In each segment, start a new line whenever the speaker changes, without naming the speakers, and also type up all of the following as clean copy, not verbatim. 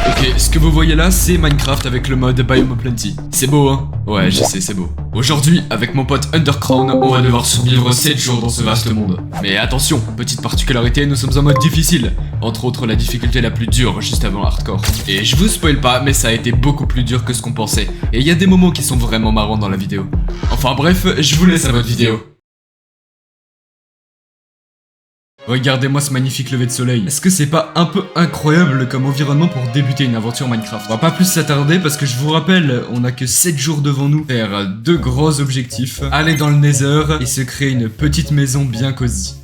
Ok, ce que vous voyez là, c'est Minecraft avec le mode Biome Plenty. C'est beau, hein? Ouais, je sais, c'est beau. Aujourd'hui, avec mon pote Undercrown, on va devoir survivre 7 jours dans ce vaste monde. Mais attention, petite particularité, nous sommes en mode difficile. Entre autres, la difficulté la plus dure, juste avant hardcore. Et je vous spoil pas, mais ça a été beaucoup plus dur que ce qu'on pensait. Et il y a des moments qui sont vraiment marrants dans la vidéo. Enfin bref, je vous laisse à votre vidéo. Regardez-moi ce magnifique lever de soleil. Est-ce que c'est pas un peu incroyable comme environnement pour débuter une aventure Minecraft? On va pas plus s'attarder parce que je vous rappelle, on a que 7 jours devant nous. Faire deux gros objectifs. Aller dans le Nether et se créer une petite maison bien cosy.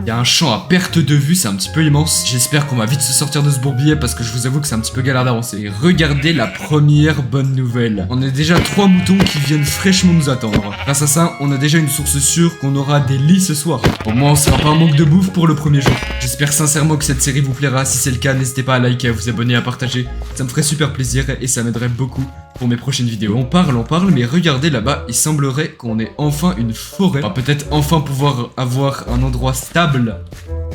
Il y a un champ à perte de vue, c'est un petit peu immense. J'espère qu'on va vite se sortir de ce bourbier parce que je vous avoue que c'est un petit peu galère d'avancer. Et regardez la première bonne nouvelle. On a déjà 3 moutons qui viennent fraîchement nous attendre. Grâce à ça, on a déjà une source sûre qu'on aura des lits ce soir. Au moins, on sera pas un manque de bouffe pour le premier jour. J'espère sincèrement que cette série vous plaira. Si c'est le cas, n'hésitez pas à liker, à vous abonner, à partager. Ça me ferait super plaisir et ça m'aiderait beaucoup pour mes prochaines vidéos. On parle, mais regardez là-bas, il semblerait qu'on ait enfin une forêt. On va peut-être enfin pouvoir avoir un endroit stable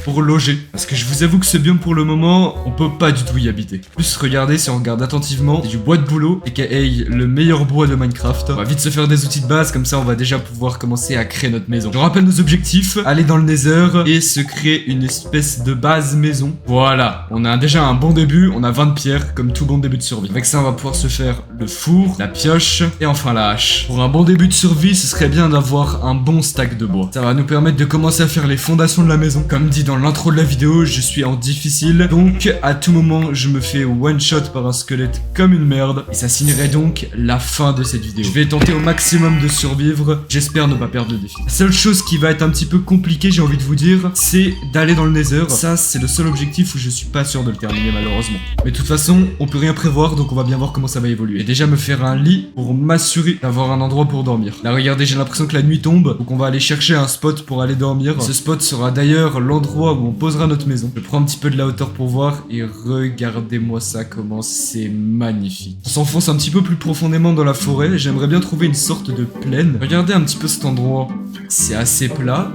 pour loger. Parce que je vous avoue que ce biome pour le moment, on peut pas du tout y habiter. Plus regardez, si on regarde attentivement, c'est du bois de bouleau, aka le meilleur bois de Minecraft. On va vite se faire des outils de base, comme ça on va déjà pouvoir commencer à créer notre maison. Je rappelle nos objectifs, aller dans le Nether et se créer une espèce de base maison. Voilà, on a déjà un bon début, on a 20 pierres, comme tout bon début de survie. Avec ça on va pouvoir se faire le four, la pioche et enfin la hache. Pour un bon début de survie, ce serait bien d'avoir un bon stack de bois. Ça va nous permettre de commencer à faire les fondations de la maison. Comme dit dans l'intro de la vidéo, je suis en difficile, donc à tout moment je me fais one shot par un squelette comme une merde, et ça signerait donc la fin de cette vidéo. Je vais tenter au maximum de survivre, j'espère ne pas perdre le défi. La seule chose qui va être un petit peu compliquée, j'ai envie de vous dire, c'est d'aller dans le Nether. Ça c'est le seul objectif où je suis pas sûr de le terminer malheureusement. Mais de toute façon, on peut rien prévoir, donc on va bien voir comment ça va évoluer. Et déjà me faire un lit pour m'assurer d'avoir un endroit pour dormir. Là regardez, j'ai l'impression que la nuit tombe, donc on va aller chercher un spot pour aller dormir. Ce spot sera d'ailleurs l'endroit où on posera notre maison. Je prends un petit peu de la hauteur pour voir et regardez-moi ça, comment c'est magnifique. On s'enfonce un petit peu plus profondément dans la forêt. J'aimerais bien trouver une sorte de plaine. Regardez un petit peu cet endroit. C'est assez plat.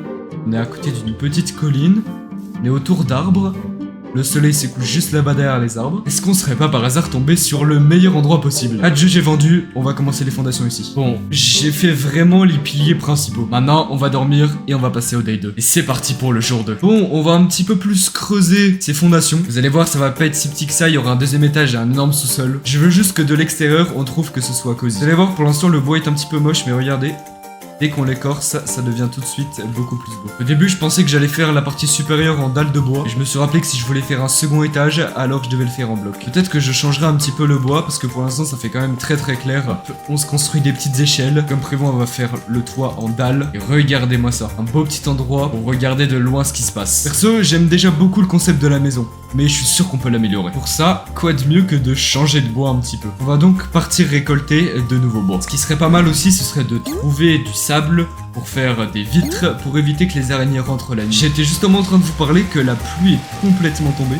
On est à côté d'une petite colline. On est autour d'arbres. Le soleil se couche juste là-bas derrière les arbres. Est-ce qu'on serait pas par hasard tombé sur le meilleur endroit possible? Adieu, j'ai vendu, on va commencer les fondations ici. Bon, j'ai fait vraiment les piliers principaux. Maintenant, on va dormir et on va passer au day 2. Et c'est parti pour le jour 2. Bon, on va un petit peu plus creuser ces fondations. Vous allez voir, ça va pas être si petit que ça, il y aura un deuxième étage et un énorme sous-sol. Je veux juste que de l'extérieur, on trouve que ce soit cosy. Vous allez voir, pour l'instant, le bois est un petit peu moche, mais regardez. Dès qu'on l'écorce, ça devient tout de suite beaucoup plus beau. Au début, je pensais que j'allais faire la partie supérieure en dalles de bois. Et je me suis rappelé que si je voulais faire un second étage, alors je devais le faire en bloc. Peut-être que je changerai un petit peu le bois, parce que pour l'instant, ça fait quand même très clair. On se construit des petites échelles. Comme prévu, on va faire le toit en dalles. Et regardez-moi ça. Un beau petit endroit pour regarder de loin ce qui se passe. Perso, j'aime déjà beaucoup le concept de la maison. Mais je suis sûr qu'on peut l'améliorer. Pour ça, quoi de mieux que de changer de bois un petit peu. On va donc partir récolter de nouveaux bois. Ce qui serait pas mal aussi, ce serait de trouver du sable pour faire des vitres, pour éviter que les araignées rentrent la nuit. J'étais justement en train de vous parler que la pluie est complètement tombée.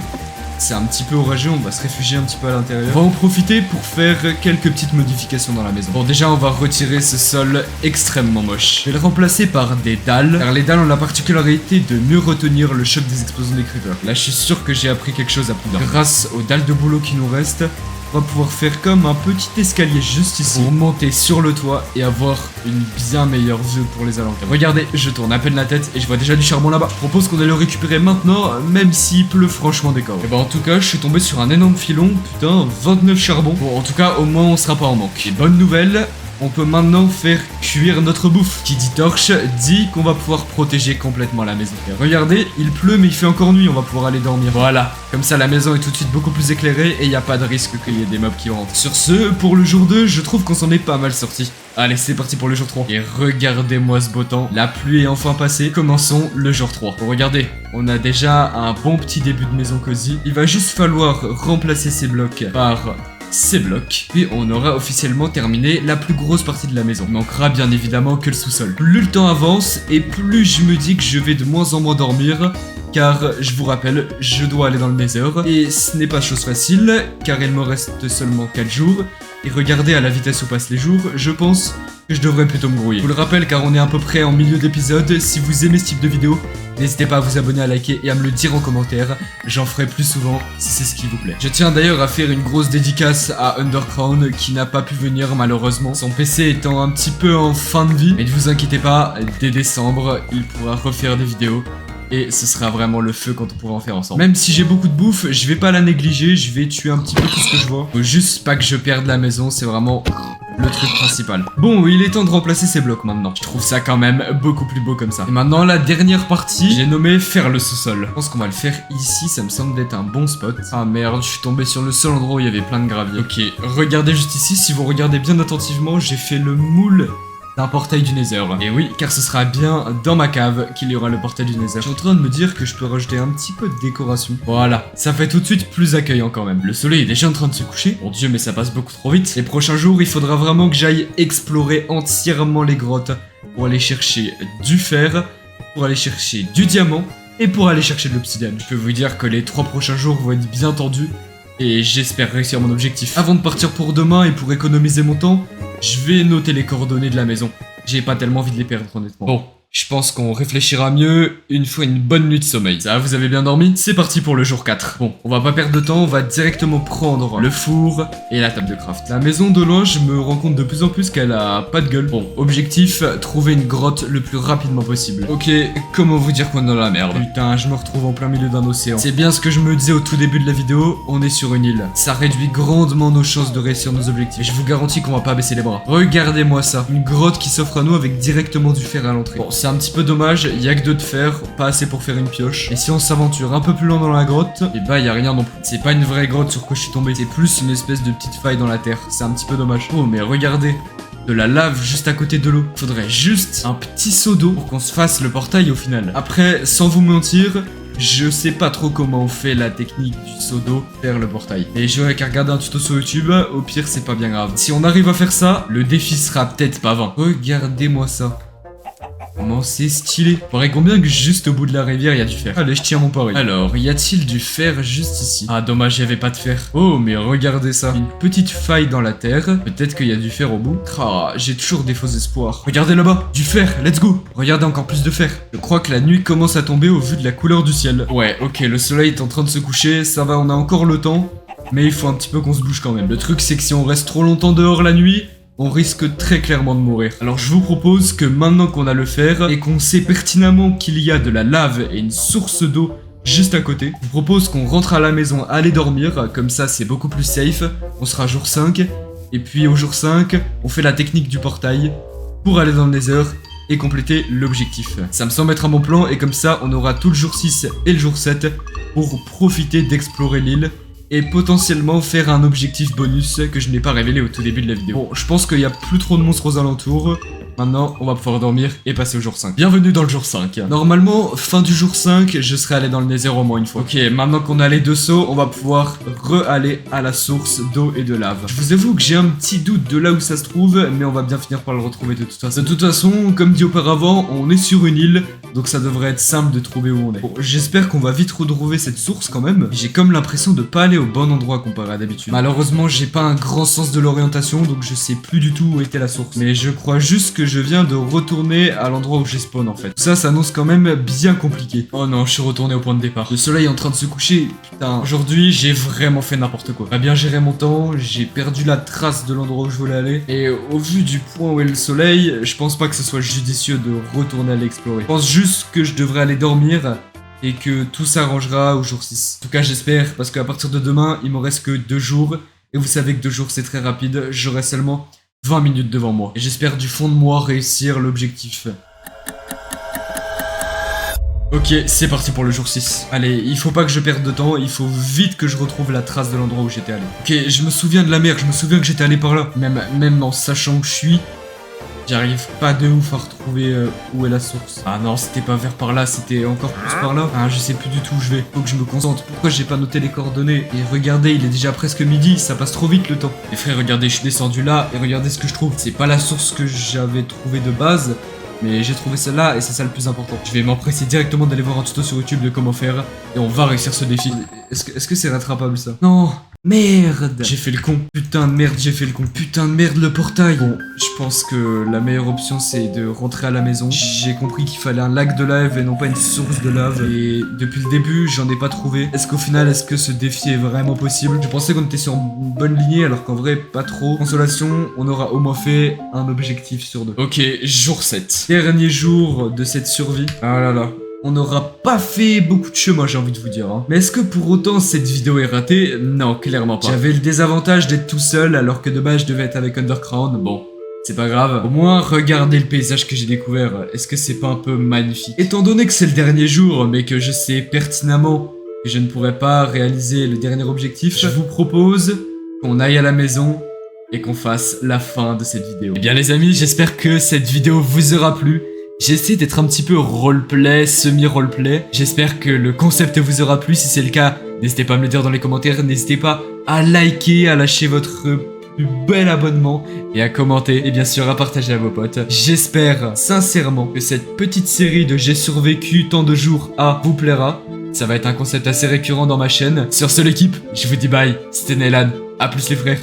C'est un petit peu orageux, on va se réfugier un petit peu à l'intérieur. On va en profiter pour faire quelques petites modifications dans la maison. Bon, déjà, on va retirer ce sol extrêmement moche. Je vais le remplacer par des dalles, car les dalles ont la particularité de mieux retenir le choc des explosions des creepers. Là, je suis sûr que j'ai appris quelque chose à plus d'un. Grâce aux dalles de boulot qui nous restent, on va pouvoir faire comme un petit escalier juste ici pour monter sur le toit et avoir une bien meilleure vue pour les alentours. Regardez, je tourne à peine la tête et je vois déjà du charbon là-bas. Je propose qu'on aille le récupérer maintenant, même s'il pleut franchement des corps. Et bah en tout cas, je suis tombé sur un énorme filon. Putain, 29 charbons. Bon, en tout cas, au moins on sera pas en manque. Et bonne nouvelle, on peut maintenant faire cuire notre bouffe. Qui dit torche, dit qu'on va pouvoir protéger complètement la maison. Et regardez, il pleut mais il fait encore nuit, on va pouvoir aller dormir. Voilà, comme ça la maison est tout de suite beaucoup plus éclairée et il n'y a pas de risque qu'il y ait des mobs qui rentrent. Sur ce, pour le jour 2, je trouve qu'on s'en est pas mal sorti. Allez, c'est parti pour le jour 3. Et regardez-moi ce beau temps, la pluie est enfin passée. Commençons le jour 3. Bon, regardez, on a déjà un bon petit début de maison cosy. Il va juste falloir remplacer ces blocs par ces blocs, puis on aura officiellement terminé la plus grosse partie de la maison. Il manquera bien évidemment que le sous-sol. Plus le temps avance et plus je me dis que je vais de moins en moins dormir, car je vous rappelle, je dois aller dans le Nether et ce n'est pas chose facile car il me reste seulement 4 jours et regarder à la vitesse où passent les jours, je pense que je devrais plutôt me grouiller. Je vous le rappelle car on est à peu près en milieu d'épisode, si vous aimez ce type de vidéo, n'hésitez pas à vous abonner, à liker et à me le dire en commentaire, j'en ferai plus souvent si c'est ce qui vous plaît. Je tiens d'ailleurs à faire une grosse dédicace à Underground qui n'a pas pu venir malheureusement, son PC étant un petit peu en fin de vie, mais ne vous inquiétez pas, dès décembre, il pourra refaire des vidéos. Et ce sera vraiment le feu quand on pourra en faire ensemble. Même si j'ai beaucoup de bouffe, je vais pas la négliger, je vais tuer un petit peu tout ce que je vois. Faut juste pas que je perde la maison, c'est vraiment le truc principal. Bon, il est temps de remplacer ces blocs maintenant. Je trouve ça quand même beaucoup plus beau comme ça. Et maintenant, la dernière partie, j'ai nommé faire le sous-sol. Je pense qu'on va le faire ici, ça me semble d'être un bon spot. Ah merde, je suis tombé sur le seul endroit où il y avait plein de gravier. Ok, regardez juste ici, si vous regardez bien attentivement, j'ai fait le moule d'un portail du Nether. Et oui, car ce sera bien dans ma cave qu'il y aura le portail du Nether. Je suis en train de me dire que je peux rajouter un petit peu de décoration. Voilà, ça fait tout de suite plus accueillant quand même. Le soleil est déjà en train de se coucher. Mon dieu, mais ça passe beaucoup trop vite. Les prochains jours, il faudra vraiment que j'aille explorer entièrement les grottes pour aller chercher du fer, pour aller chercher du diamant et pour aller chercher de l'obsidienne. Je peux vous dire que les 3 prochains jours vont être bien tendus et j'espère réussir mon objectif. Avant de partir pour demain et pour économiser mon temps, je vais noter les coordonnées de la maison. J'ai pas tellement envie de les perdre, honnêtement. Bon, je pense qu'on réfléchira mieux une fois une bonne nuit de sommeil. Ça, vous avez bien dormi? C'est parti pour le jour 4. Bon, on va pas perdre de temps, on va directement prendre le four et la table de craft. La maison de loin, je me rends compte de plus en plus qu'elle a pas de gueule. Bon, objectif, trouver une grotte le plus rapidement possible. Ok, comment vous dire qu'on est dans la merde? Putain, je me retrouve en plein milieu d'un océan. C'est bien ce que je me disais au tout début de la vidéo, on est sur une île. Ça réduit grandement nos chances de réussir nos objectifs. Et je vous garantis qu'on va pas baisser les bras. Regardez-moi ça, une grotte qui s'offre à nous avec directement du fer à l'entrée. Bon, c'est un petit peu dommage, il y a que 2 de fer, pas assez pour faire une pioche. Et si on s'aventure un peu plus loin dans la grotte, et bah il y a rien non plus. C'est pas une vraie grotte sur quoi je suis tombé, c'est plus une espèce de petite faille dans la terre. C'est un petit peu dommage. Oh mais regardez, de la lave juste à côté de l'eau. Faudrait juste un petit seau d'eau pour qu'on se fasse le portail au final. Après, sans vous mentir, je sais pas trop comment on fait la technique du seau d'eau faire le portail. Et j'aurais qu'à regarder un tuto sur YouTube, au pire c'est pas bien grave. Si on arrive à faire ça, le défi sera peut-être pas vain. Regardez-moi ça. Comment c'est stylé. Faudrait combien que juste au bout de la rivière il y a du fer. Allez, je tiens mon pari. Alors, y a-t-il du fer juste ici? Ah dommage, il y avait pas de fer. Oh mais regardez ça. Une petite faille dans la terre. Peut-être qu'il y a du fer au bout. Ah, j'ai toujours des faux espoirs. Regardez là-bas, du fer, let's go. Regardez encore plus de fer. Je crois que la nuit commence à tomber au vu de la couleur du ciel. Ouais, ok, le soleil est en train de se coucher. Ça va, on a encore le temps. Mais il faut un petit peu qu'on se bouge quand même. Le truc c'est que si on reste trop longtemps dehors la nuit, on risque très clairement de mourir. Alors je vous propose que maintenant qu'on a le fer et qu'on sait pertinemment qu'il y a de la lave et une source d'eau juste à côté, je vous propose qu'on rentre à la maison, aller dormir, comme ça c'est beaucoup plus safe, on sera jour 5, et puis au jour 5, on fait la technique du portail pour aller dans le Nether et compléter l'objectif. Ça me semble être un bon plan et comme ça on aura tout le jour 6 et le jour 7 pour profiter d'explorer l'île et potentiellement faire un objectif bonus que je n'ai pas révélé au tout début de la vidéo. Bon, je pense qu'il n'y a plus trop de monstres aux alentours. Maintenant, on va pouvoir dormir et passer au jour 5. Bienvenue dans le jour 5. Normalement, fin du jour 5, je serai allé dans le Nether au moins une fois. Ok, maintenant qu'on a les 2 seaux, on va pouvoir re-aller à la source d'eau et de lave. Je vous avoue que j'ai un petit doute de là où ça se trouve, mais on va bien finir par le retrouver de toute façon. De toute façon, comme dit auparavant, on est sur une île, donc ça devrait être simple de trouver où on est. Bon, j'espère qu'on va vite retrouver cette source quand même. J'ai comme l'impression de pas aller au bon endroit comparé à d'habitude. Malheureusement, j'ai pas un grand sens de l'orientation, donc je sais plus du tout où était la source. Mais je crois juste que je viens de retourner à l'endroit où j'ai spawn en fait. Ça s'annonce quand même bien compliqué. Oh non, je suis retourné au point de départ. Le soleil est en train de se coucher. Putain, aujourd'hui j'ai vraiment fait n'importe quoi. Pas bien géré mon temps, j'ai perdu la trace de l'endroit où je voulais aller. Et au vu du point où est le soleil, je pense pas que ce soit judicieux de retourner aller explorer. Je pense juste que je devrais aller dormir et que tout s'arrangera au jour 6. En tout cas j'espère, parce qu'à partir de demain, il me reste que 2 jours. Et vous savez que 2 jours c'est très rapide, j'aurai seulement 20 minutes devant moi. Et j'espère du fond de moi réussir l'objectif. Ok, c'est parti pour le jour 6. Allez, il faut pas que je perde de temps, il faut vite que je retrouve la trace de l'endroit où j'étais allé. Ok, je me souviens de la mer, je me souviens que j'étais allé par là. Même en sachant où je suis, j'arrive pas de ouf à retrouver où est la source. Ah non, c'était pas vers par là, c'était encore plus par là. Ah, je sais plus du tout où je vais. Faut que je me concentre. Pourquoi j'ai pas noté les coordonnées? Et regardez, il est déjà presque midi, ça passe trop vite le temps. Et frère, regardez, je suis descendu là et regardez ce que je trouve. C'est pas la source que j'avais trouvée de base, mais j'ai trouvé celle-là et c'est ça le plus important. Je vais m'empresser directement d'aller voir un tuto sur YouTube de comment faire et on va réussir ce défi. Est-ce que c'est rattrapable ça? Non. Merde, j'ai fait le con. Putain de merde, j'ai fait le con. Putain de merde, le portail. Bon, je pense que la meilleure option, c'est de rentrer à la maison. J'ai compris qu'il fallait un lac de lave et non pas une source de lave. Et depuis le début, j'en ai pas trouvé. Est-ce qu'au final, est-ce que ce défi est vraiment possible? Je pensais qu'on était sur une bonne lignée, alors qu'en vrai, pas trop. Consolation, on aura au moins fait un objectif sur 2. Ok, jour 7. Dernier jour de cette survie. Ah là là. On n'aura pas fait beaucoup de chemin, j'ai envie de vous dire. Hein. Mais est-ce que pour autant cette vidéo est ratée? Non, clairement pas. J'avais le désavantage d'être tout seul alors que de base je devais être avec Underground. Bon, c'est pas grave. Au moins, regardez le paysage que j'ai découvert. Est-ce que c'est pas un peu magnifique? Étant donné que c'est le dernier jour, mais que je sais pertinemment que je ne pourrai pas réaliser le dernier objectif, je vous propose qu'on aille à la maison et qu'on fasse la fin de cette vidéo. Eh bien les amis, j'espère que cette vidéo vous aura plu. J'essaie d'être un petit peu roleplay, semi-roleplay. J'espère que le concept vous aura plu. Si c'est le cas, n'hésitez pas à me le dire dans les commentaires. N'hésitez pas à liker, à lâcher votre plus bel abonnement et à commenter. Et bien sûr à partager à vos potes. J'espère sincèrement que cette petite série de J'ai survécu tant de jours à vous plaira. Ça va être un concept assez récurrent dans ma chaîne. Sur ce l'équipe, je vous dis bye. C'était Naylan. A plus les frères.